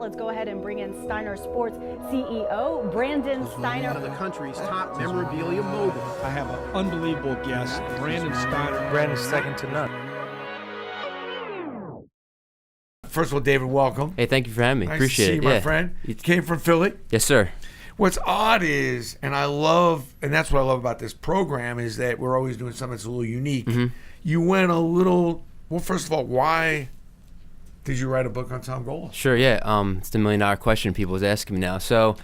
Let's go ahead and bring in Steiner Sports CEO, Brandon Steiner. One of the country's top memorabilia moguls. I have an unbelievable guest, Brandon Steiner. Brandon's second to none. First of all, David, welcome. Hey, thank you for having me. Nice Appreciate to see it. you, my friend. You came from Philly? Yes, sir. What's odd is, and that's what I love about this program, is that we're always doing something that's a little unique. Mm-hmm. You went a little, well, first of all, why did you write a book on Tom Gola? Sure, yeah. It's the $1 million question people is asking me now. So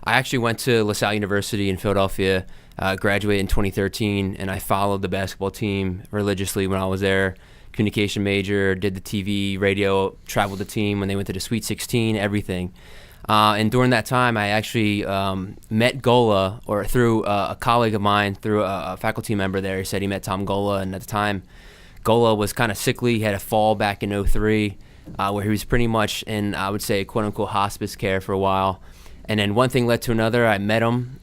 I actually went to LaSalle University in Philadelphia, graduated in 2013, and I followed the basketball team religiously when I was there. Communication major, did the TV, radio, traveled the team when they went to the Sweet 16, everything. And during that time, I actually met Gola, or through a colleague of mine, through a faculty member there. He said he met Tom Gola, and at the time, Gola was kind of sickly. He had a fall back in 2003, where he was pretty much in, I would say, quote-unquote hospice care for a while. And then one thing led to another. I met him,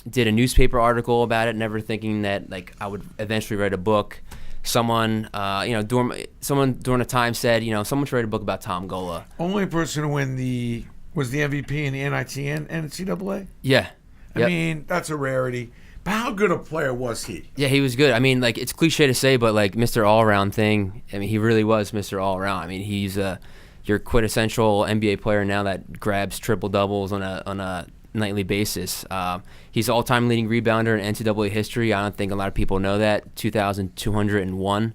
did a newspaper article about it, never thinking that I would eventually write a book. Someone, during a time said, someone should write a book about Tom Gola. Only person to win was the MVP in the NIT and NCAA? Yeah. I mean, that's a rarity. But how good a player was he? Yeah, he was good. I mean, it's cliche to say, but Mr. All-Around thing, I mean, he really was Mr. All-Around. I mean, he's your quintessential NBA player now that grabs triple-doubles on a nightly basis. He's all-time leading rebounder in NCAA history. I don't think a lot of people know that, 2,201.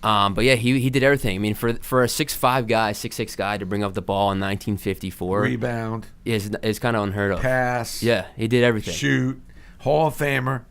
But yeah, he did everything. I mean, for a 6'5" guy, 6'6" guy to bring up the ball in 1954, rebound is kind of unheard of. Pass, yeah, he did everything. Shoot, Hall of Famer.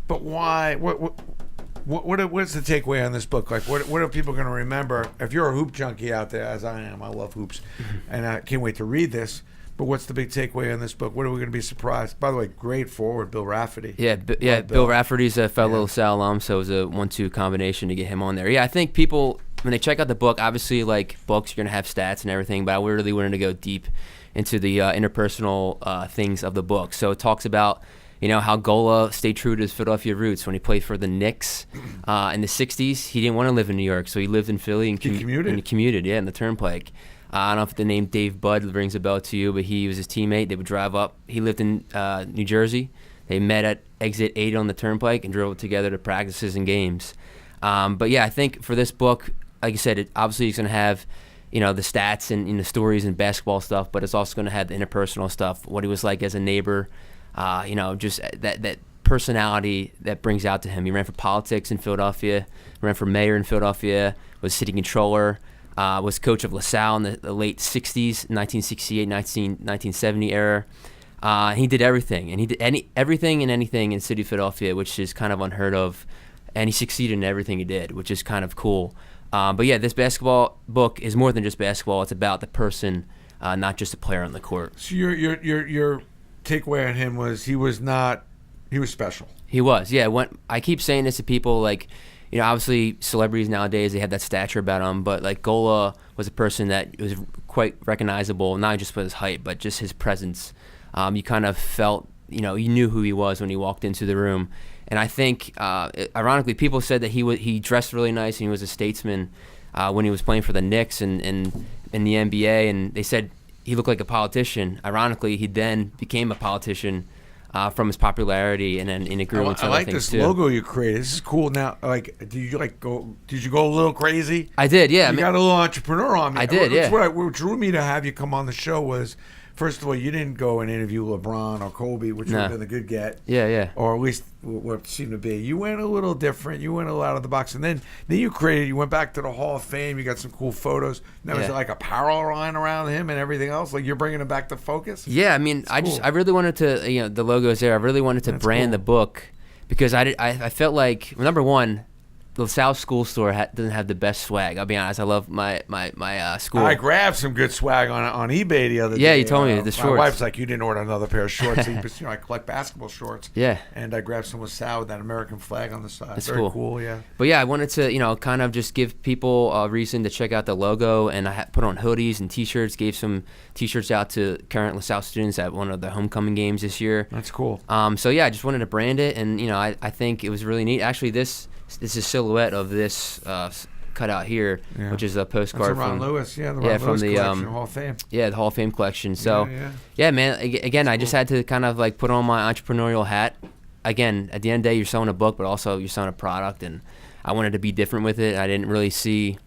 But why? What's the takeaway on this book? What are people going to remember? If you're a hoop junkie out there, as I am, I love hoops, and I can't wait to read this. But what's the big takeaway on this book? What are we going to be surprised? By the way, great forward, Bill Rafferty. Yeah, Bill Rafferty's a fellow LaSalle alum, so it was a 1-2 combination to get him on there. Yeah, I think people, when they check out the book, obviously, books, you're going to have stats and everything, but I really wanted to go deep into the interpersonal things of the book. So it talks about, how Gola stayed true to his Philadelphia roots. When he played for the Knicks in the 60s, he didn't want to live in New York, so he lived in Philly and he commuted? And he commuted, in the Turnpike. I don't know if the name Dave Budd rings a bell to you, but he was his teammate. They would drive up. He lived in New Jersey. They met at exit 8 on the Turnpike and drove together to practices and games. But yeah, I think for this book, like I said, obviously it's going to have, the stats and the stories and basketball stuff, but it's also going to have the interpersonal stuff, what he was like as a neighbor, just that personality that brings out to him. He ran for politics in Philadelphia, ran for mayor in Philadelphia, was city controller. Was coach of LaSalle in the late 60s, 1968, 1970 era. He did everything, and he did everything and anything in the city of Philadelphia, which is kind of unheard of, and he succeeded in everything he did, which is kind of cool. But yeah, this basketball book is more than just basketball. It's about the person, not just a player on the court. So your takeaway on him was he was special. He was, yeah. I keep saying this to people, obviously celebrities nowadays, they have that stature about them, but Gola was a person that was quite recognizable, not just with his height, but just his presence. You kind of felt, you knew who he was when he walked into the room. And I think, ironically, people said that he dressed really nice and he was a statesman when he was playing for the Knicks and in the NBA, and they said he looked like a politician. Ironically, he then became a politician from his popularity, and then it grew into other things too. I like this logo you created. This is cool. Now, did you go a little crazy? I did, yeah. You got a little entrepreneur on me. I did, yeah. What drew me to have you come on the show was, first of all, you didn't go and interview LeBron or Kobe, which would have been a good get. Yeah. Or at least what seemed to be. You went a little different. You went a little out of the box. And then you went back to the Hall of Fame. You got some cool photos. Now, is it like a power line around him and everything else? You're bringing him back to focus? Yeah, I mean, I really wanted to, the logo's there. I really wanted to brand the book because I felt like, well, number one, the South School store doesn't have the best swag. I'll be honest. I love my school. I grabbed some good swag on eBay the other day. Yeah, you told me the shorts. My wife's like, you didn't order another pair of shorts. I collect basketball shorts. Yeah. And I grabbed some with Sal with that American flag on the side. That's very cool. Yeah. But yeah, I wanted to, kind of just give people a reason to check out the logo, and I put on hoodies and T-shirts. Gave some T-shirts out to current LaSalle students at one of the homecoming games this year. That's cool. So yeah, I just wanted to brand it, and I think it was really neat. Actually, this is a silhouette of this cut out here, Yeah. which is a That's postcard a Ron from Lewis. Yeah, the yeah, Ron from Lewis the, collection, Hall of Fame. the Hall of Fame collection. So Yeah. yeah, man. Again, I just had to kind of like put on my entrepreneurial hat. Again, at the end of the day, you're selling a book, but also you're selling a product, and I wanted to be different with it. I didn't really see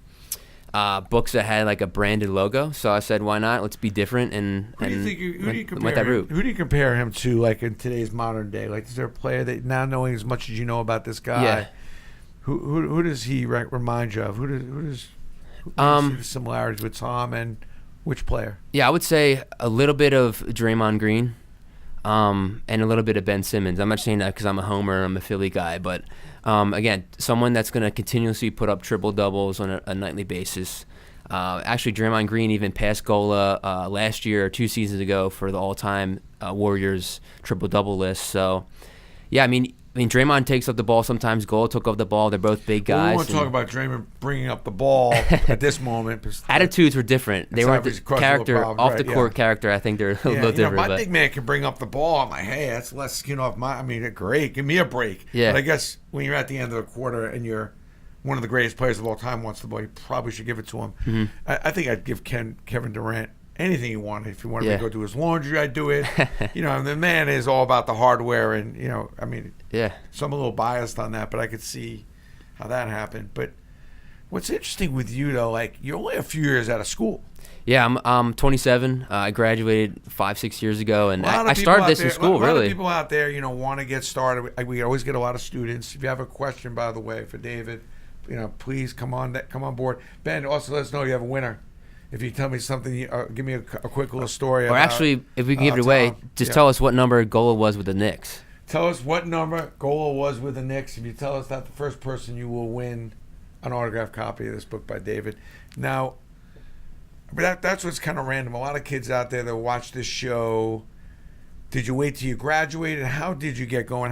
books that had like a branded logo, so I said, why not? Let's be different and Who do you think? Who do you compare went that him? route. Who do you compare him to, like in today's modern day? Like, is there a player that now knowing as much as you know about this guy? Yeah. Who does he remind you of? Who does you see the similarities with Tom, and which player? Yeah, I would say a little bit of Draymond Green, and a little bit of Ben Simmons. I'm not saying that because I'm a homer, I'm a Philly guy, but again, someone that's going to continuously put up triple doubles on a nightly basis. Actually, Draymond Green even passed Gola last year or 2 seasons ago for the all-time Warriors triple double list. So, yeah, I mean, Draymond takes up the ball sometimes. Gola took up the ball. They're both big guys. We want to talk about Draymond bringing up the ball at this moment. Attitudes were different. They weren't the character problems, off right, the court character. I think they're a little different. My but big man can bring up the ball. I'm like, hey, that's less skin off my. I mean, great. Give me a break. Yeah. But I guess when you're at the end of the quarter and you're one of the greatest players of all time wants the ball, you probably should give it to him. Mm-hmm. I think I'd give Kevin Durant anything he wanted. If he wanted me Yeah. to go do his laundry, I'd do it. And the man is all about the hardware, and I mean, yeah. so I'm a little biased on that, but I could see how that happened. But what's interesting with you though, like you're only a few years out of school. Yeah, I'm 27. I graduated 5-6 years ago, and A lot of I people started out this there- in school. A lot Really, of people out there, want to get started. We always get a lot of students. If you have a question, by the way, for David, please come on board. Ben, also let us know you have a winner. If you tell me something, give me a quick little story. or about, actually, if we can give it away, Tom. just Yeah. tell us what number Gola was with the Knicks. Tell us what number Gola was with the Knicks. If you tell us that, the first person, you will win an autographed copy of this book by David. Now, but that's what's kind of random. A lot of kids out there that watch this show. Did you wait till you graduated? How did you get going?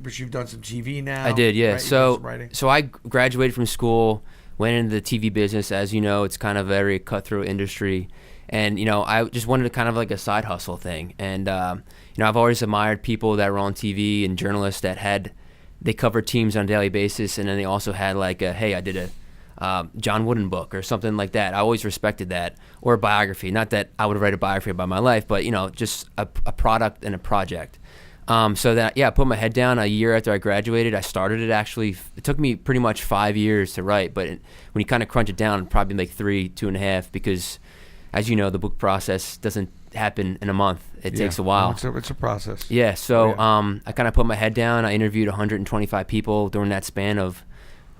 But you've done some TV now. I did, yeah. Right? You've done some So writing. I graduated from school, went into the TV business. As you know, it's kind of a very cutthroat industry. And, I just wanted to kind of like a side hustle thing. And, I've always admired people that were on TV and journalists that they covered teams on a daily basis. And then they also had like hey, I did a John Wooden book or something like that. I always respected that. Or a biography. Not that I would write a biography about my life, but, just a product and a project. So that, I put my head down a year after I graduated. I started it actually. It took me pretty much 5 years to write, but when you kind of crunch it down, probably like 2.5, because as you know, the book process doesn't happen in a month. It takes a while. It's a process. Yeah, so I kind of put my head down. I interviewed 125 people during that span of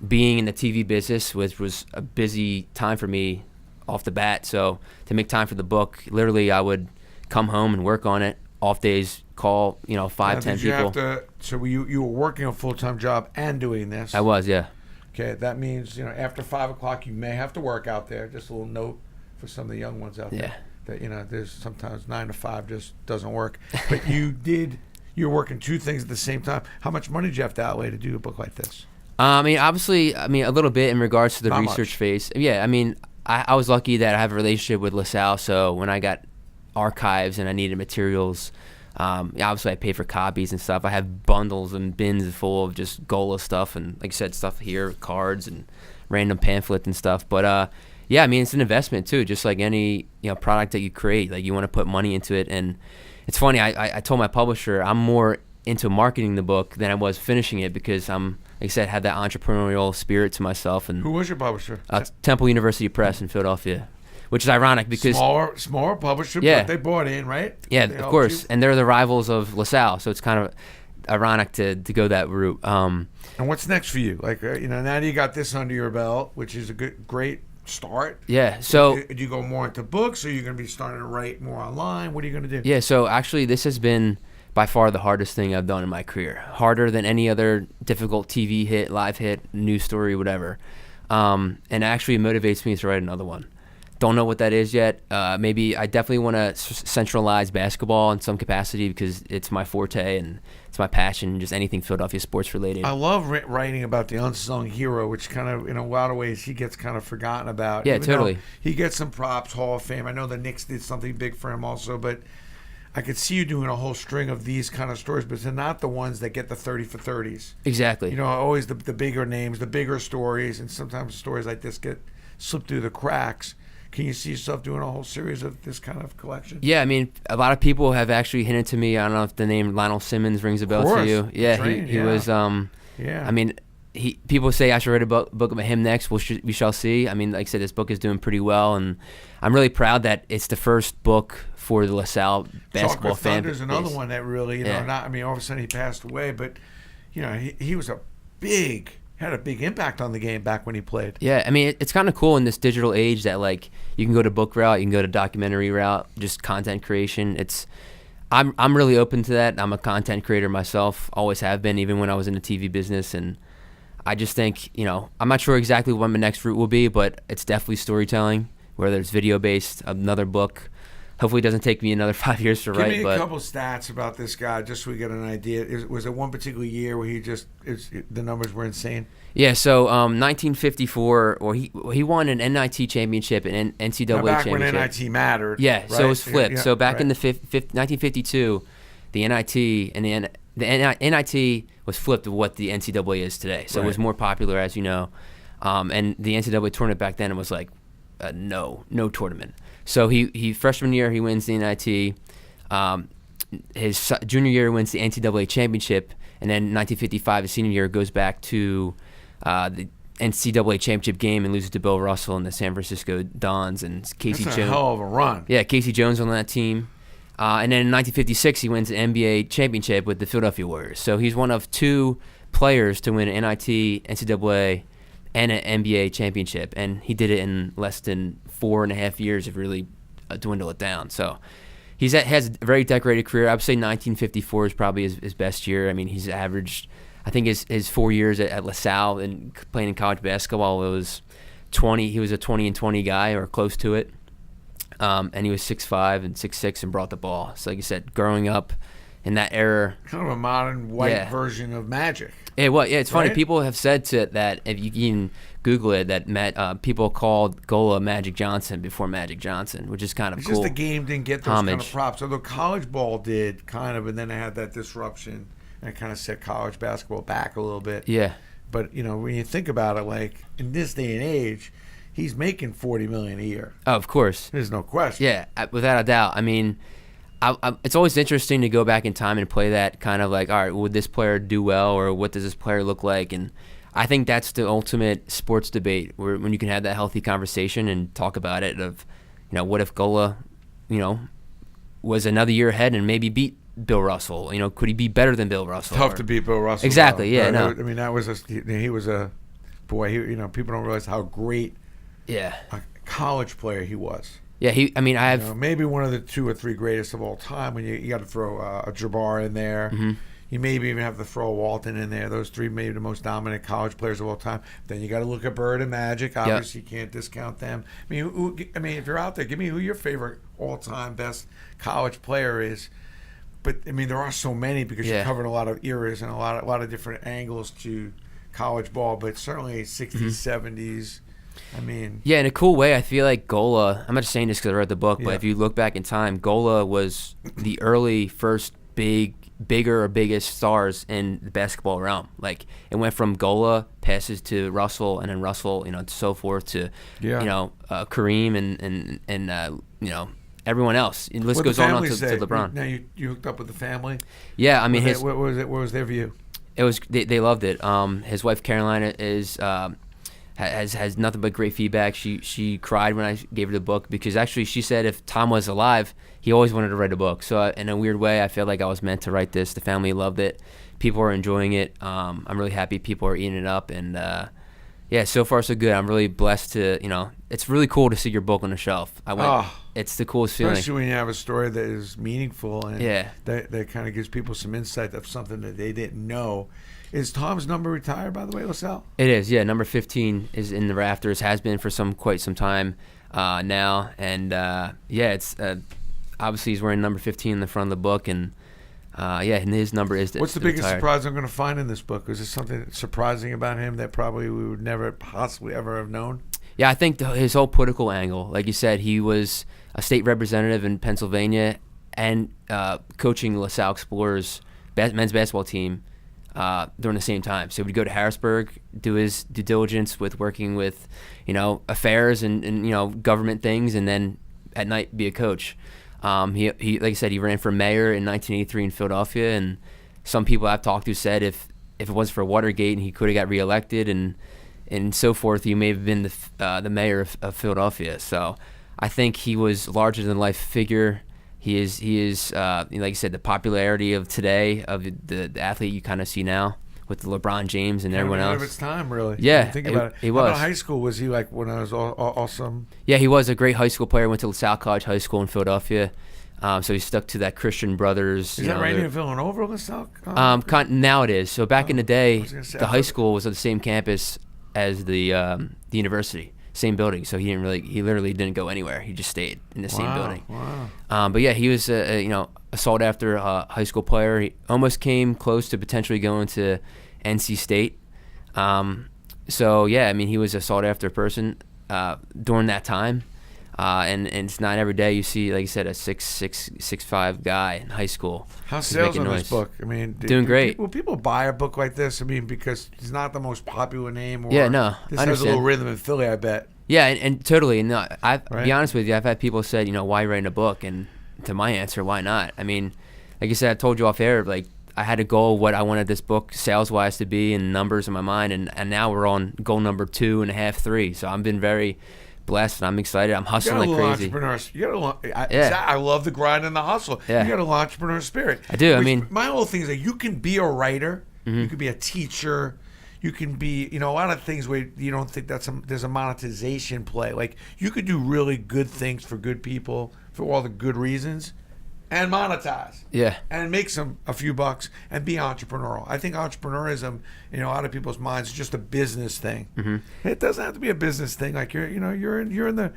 being in the TV business, which was a busy time for me off the bat. So to make time for the book, literally I would come home and work on it. Off days, call 5, 10 people. So you were working a full-time job and doing this? I was, yeah. Okay, that means after 5 o'clock you may have to work out there. Just a little note for some of the young ones out there. That there's sometimes 9 to 5 just doesn't work. But you're working 2 things at the same time. How much money did you have to outlay to do a book like this? Obviously, a little bit in regards to the Not research much. phase. Yeah, I was lucky that I have a relationship with LaSalle, so when I got archives and I needed materials, obviously I paid for copies and stuff. I have bundles and bins full of just Gola stuff and, like I said, stuff here, cards and random pamphlets and stuff. But it's an investment too, just like any product that you create. Like, you want to put money into it. And it's funny, I told my publisher I'm more into marketing the book than I was finishing it, because like I said, had that entrepreneurial spirit to myself. And Who was your publisher? Temple University Press in Philadelphia, which is ironic because smaller publisher, Yeah. but they bought in, right? yeah, They of helped course, you? and they're the rivals of LaSalle, so it's kind of ironic to go that route. And what's next for you? Like, now that you got this under your belt, which is a great start. Yeah, so Do you go more into books, or are you going to be starting to write more online? What are you going to do? yeah, so actually this has been by far the hardest thing I've done in my career. Harder than any other difficult TV hit, live hit, news story, whatever. And actually motivates me to write another one. Don't know what that is yet. Maybe I definitely want to centralize basketball in some capacity, because it's my forte and it's my passion, just anything Philadelphia sports related. I love writing about the unsung hero, which kind of, in a lot of ways, he gets kind of forgotten about. Yeah, even though totally. He gets some props, Hall of Fame. I know the Knicks did something big for him also, but I could see you doing a whole string of these kind of stories, but they're not the ones that get the 30 for 30s. Exactly. You know, always the bigger names, the bigger stories, and sometimes stories like this get slipped through the cracks. Can you see yourself doing a whole series of this kind of collection? Yeah, I mean, a lot of people have actually hinted to me. I don't know if the name Lionel Simmons rings a bell to you. Yeah, he was. Yeah. I mean, people say I should write a book about him next. We shall see. I mean, like I said, this book is doing pretty well, and I'm really proud that it's the first book for the LaSalle basketball fan base. Thunder's another one that really, you know, not. I mean, all of a sudden he passed away, but you know, he was had a big impact on the game back when he played. Yeah, I mean, it's kind of cool in this digital age that like you can go to book route, you can go to documentary route, just content creation. I'm really open to that. I'm a content creator myself, always have been, even when I was in the TV business, and I just think, you know, I'm not sure exactly what my next route will be, but it's definitely storytelling, whether it's video based, another book. Hopefully, it doesn't take me another 5 years to write. Give me a couple stats about this guy, just so we get an idea. Was it one particular year where the numbers were insane? Yeah, so 1954, or he won an NIT championship and NCAA back championship. When NIT mattered. Yeah, right? so it was flipped. Yeah, so back in the 1952, the NIT and the NIT was flipped to what the NCAA is today. So it was more popular, as you know, and the NCAA tournament back then was like no tournament. So he freshman year he wins the NIT. His junior year wins the NCAA championship, and then 1955, his senior year, goes back to the NCAA championship game and loses to Bill Russell and the San Francisco Dons and Casey Jones. That's a hell of a run. Yeah, Casey Jones on that team. And then in 1956, he wins the NBA championship with the Philadelphia Warriors. So he's one of two players to win an NIT, NCAA, and an NBA championship. And he did it in less than 4.5 years if really dwindle it down. So he has a very decorated career. I would say 1954 is probably his best year. I mean, he's averaged, I think his 4 years at LaSalle and playing in college basketball, it was 20. He was a 20-20 guy or close to it. And he was 6'5" and 6'6" and brought the ball. So like you said, growing up in that era. Kind of a modern white version of Magic. It's funny. People have said that if you can Google it, that people called Gola Magic Johnson before Magic Johnson, which is kind of it's cool. Just the game didn't get those kind of props. Although college ball did kind of, and then they had that disruption and it kind of set college basketball back a little bit. Yeah. But, you know, when you think about it, like in this day and age, he's making $40 million a year. Oh, of course. There's no question. Yeah, without a doubt. I mean, it's always interesting to go back in time and play that kind of like, all right, would this player do well, or what does this player look like? And I think that's the ultimate sports debate, where when you can have that healthy conversation and talk about it of, you know, what if Gola, you know, was another year ahead and maybe beat Bill Russell? You know, could he be better than Bill Russell? Tough to beat Bill Russell. Exactly. Though. Yeah. No. I mean, he was a boy. You know, people don't realize how great. Yeah. A college player he was. Yeah, I have maybe one of the 2 or 3 greatest of all time. When you got to throw a Jabbar in there, you maybe even have to throw a Walton in there. Those 3 maybe the most dominant college players of all time. Then you got to look at Bird and Magic. Obviously, you can't discount them. I mean, if you're out there, give me who your favorite all-time best college player is. But I mean, there are so many because you're covering a lot of eras and a lot of different angles to college ball. But certainly 60s, 70s. I mean, yeah, in a cool way, I feel like Gola, I'm not just saying this because I read the book, but if you look back in time, Gola was the early first bigger or biggest stars in the basketball realm. Like, it went from Gola, passes to Russell, and then Russell, you know, so forth to, you know, Kareem and you know, everyone else. The list goes on to LeBron. Now, you hooked up with the family? Yeah, I mean, what was their view? It was, they loved it. His wife, Carolina, has nothing but great feedback. She cried when I gave her the book because actually she said if Tom was alive, he always wanted to write a book. So in a weird way, I feel like I was meant to write this. The family loved it. People are enjoying it. I'm really happy people are eating it up. And so far so good. I'm really blessed to, you know, it's really cool to see your book on the shelf. It's the coolest feeling. Especially when you have a story that is meaningful and that kind of gives people some insight of something that they didn't know. Is Tom's number retired, by the way, LaSalle? It is, yeah. Number 15 is in the rafters, has been for quite some time now. And, it's obviously he's wearing number 15 in the front of the book. And, and his number is What's the biggest surprise I'm going to find in this book? Is there something surprising about him that probably we would never possibly ever have known? Yeah, I think his whole political angle. Like you said, he was a state representative in Pennsylvania and coaching Salle Explorer's men's basketball team during the same time. So we'd go to Harrisburg, do his due diligence with working with, affairs and government things, and then at night be a coach. He like I said, he ran for mayor in 1983 in Philadelphia, and some people I've talked to said if it wasn't for Watergate, he could have got reelected and so forth, he may have been the mayor of Philadelphia. So I think he was larger than life figure. He is like you said, the popularity of today of the athlete you kind of see now with LeBron James and everyone else. Of its time, really. Yeah, think about it. He How was. about high school? Was he like when I was awesome? Yeah, he was a great high school player. Went to LaSalle College High School in Philadelphia. So he stuck to that Christian Brothers. Is that right near Villanova, LaSalle? Now it is. So back in the day, say, the high school was on the same campus as the university, same building. So he literally didn't go anywhere. He just stayed in the same building. Wow. But yeah, he was a sought after high school player. He almost came close to potentially going to NC State. So yeah, I mean, he was a sought after person during that time. And it's not every day you see, like you said, a 6'6", 6'5" guy in high school. How's sales on this book? I mean, doing great. Will people buy a book like this? I mean, because he's not the most popular name. Or Yeah, no, this I has a little understand. rhythm in Philly, I bet. Yeah, and totally. And no, I'll Right? be honest with you, I've had people said, why write a book? And to my answer, why not? I mean, like you said, I told you off air, like I had a goal what I wanted this book sales-wise to be and numbers in my mind, and now we're on goal number 2.5, 3. So I've been very blessed, and I'm excited. I'm hustling like crazy. I love the grind and the hustle. Yeah. You got a little entrepreneur spirit. I do. I mean, my whole thing is that you can be a writer, you can be a teacher, you can be, a lot of things where you don't think there's a monetization play. Like you could do really good things for good people for all the good reasons, and monetize. Yeah. And make a few bucks and be entrepreneurial. I think entrepreneurism, in a lot of people's minds, is just a business thing. Mm-hmm. It doesn't have to be a business thing. Like you're in the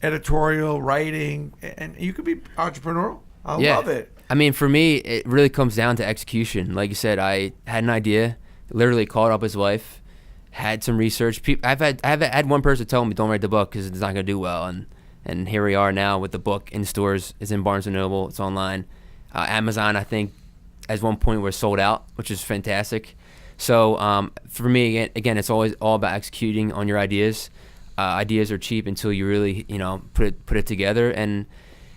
editorial writing, and you could be entrepreneurial. I love it. I mean, for me, it really comes down to execution. Like you said, I had an idea, literally called up his wife, had some research. I've had one person tell me, "Don't write the book because it's not going to do well," and here we are now with the book in stores. It's in Barnes & Noble. It's online. Amazon, I think, at one point we're sold out, which is fantastic. So for me, again, it's always all about executing on your ideas. Ideas are cheap until you really, put it together. And,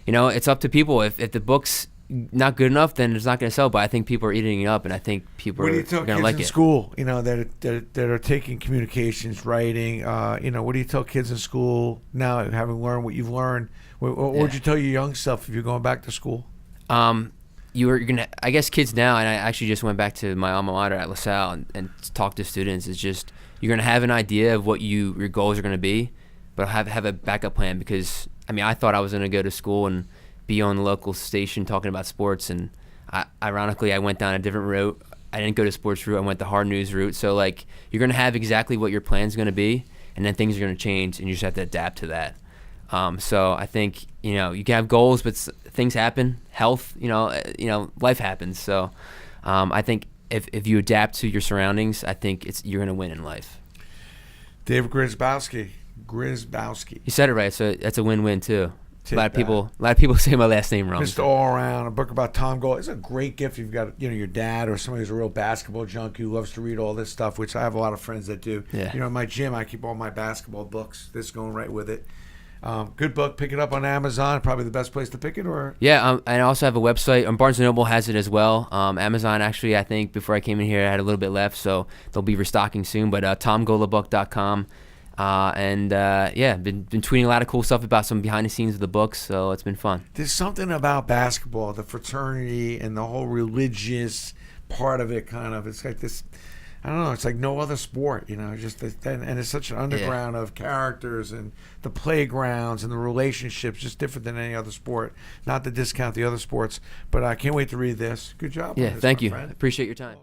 it's up to people. If the book's not good enough, then it's not going to sell. But I think people are eating it up, and I think people are going to like it. What do you tell kids in school, that are taking communications, writing? What do you tell kids in school now, having learned what you've learned? What would you tell your young self if you're going back to school? You're gonna. I guess kids now, and I actually just went back to my alma mater at LaSalle and talked to students. It's just you're gonna have an idea of what your goals are gonna be, but have a backup plan because I thought I was gonna go to school and be on the local station talking about sports, and ironically I went down a different route. I didn't go to sports route. I went the hard news route. So like you're gonna have exactly what your plan's gonna be, and then things are gonna change, and you just have to adapt to that. So I think you can have goals, but things happen. Health, life happens. So I think if you adapt to your surroundings, I think you're gonna win in life. David Grzybowski. You said it right. So that's a win-win too. A lot of people say my last name wrong. Mr. All Around, a book about Tom Gola. It's a great gift if you've got your dad or somebody who's a real basketball junkie who loves to read all this stuff, which I have a lot of friends that do. Yeah. In my gym, I keep all my basketball books. This is going right with it. Good book. Pick it up on Amazon. Probably the best place to pick it. Or yeah, and I also have a website. Barnes & Noble has it as well. Amazon, actually, I think before I came in here, I had a little bit left, so they'll be restocking soon. But TomGolaBook.com. Been tweeting a lot of cool stuff about some behind the scenes of the books, so it's been fun. There's something about basketball, the fraternity and the whole religious part of it. Kind of, it's like this. I don't know. It's like no other sport, and it's such an underground of characters and the playgrounds and the relationships, just different than any other sport. Not to discount the other sports, but I can't wait to read this. Good job. Yeah, on this, thank my you. friend. Appreciate your time.